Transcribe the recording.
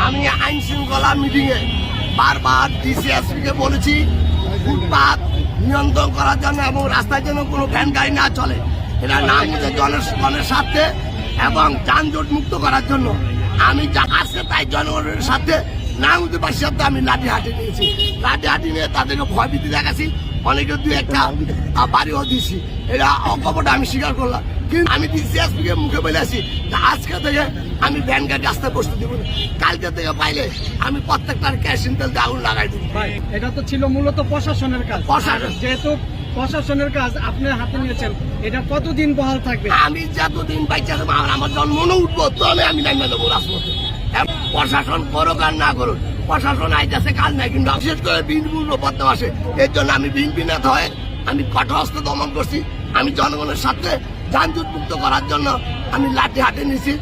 আমি আইন শৃঙ্খলা মিটিং এ বারবার ডিসিএসপি কে বলেছি ফুটপাত নিয়ন্ত্রণ করার জন্য এবং রাস্তায় যেন কোনো ভ্যান গাড়ি না চলে, এটা না বুঝে জনগণের স্বার্থে এবং যানজট মুক্ত করার জন্য আমি যা আসছে তাই জনগণের সাথে না বুঝতে পারছি সাথে আমি লাঠি হাঁটি নিয়েছি। লাঠি হাঁটি নিয়ে তাদেরকে ভয়ভীতি দেখাচ্ছি, অনেকে দুই একটা বাড়িও দিয়েছি, এটা অকপটে আমি স্বীকার করলাম। কিন্তু আমি ডিসিএসপি কে মুখে বলে আসি আজকে থেকে আমি ভ্যান গাড়ি রাস্তায় বসতে দেবো না, কালকে থেকে পাইলে আমি প্রত্যেকটার ক্যাশিন তেল দিয়ে আগুন লাগাই দেবো। এটা তো ছিল মূলত প্রশাসনের কাজ, যেহেতু প্রশাসনের কাজ আপনি হাতে নিয়েছেন, এটা কতদিন বহাল থাকবে? আমি যতদিন বাইচা দেবো আমার জন্ম উঠবো তো আমি নামিয়ে দেবো রাজপথে। প্রশাসন করুক আর না করুক, প্রশাসন আইতেছে কাজ নাই, কিন্তু বিশেষ করে বিএনপি বর্তমানে এর জন্য আমি বিএনপি নেতা হয়ে আমি কঠোর হস্তে দমন করছি। আমি জনগণের সাথে যানজট মুক্ত করার জন্য আমি লাঠি হাতে নিয়েছি।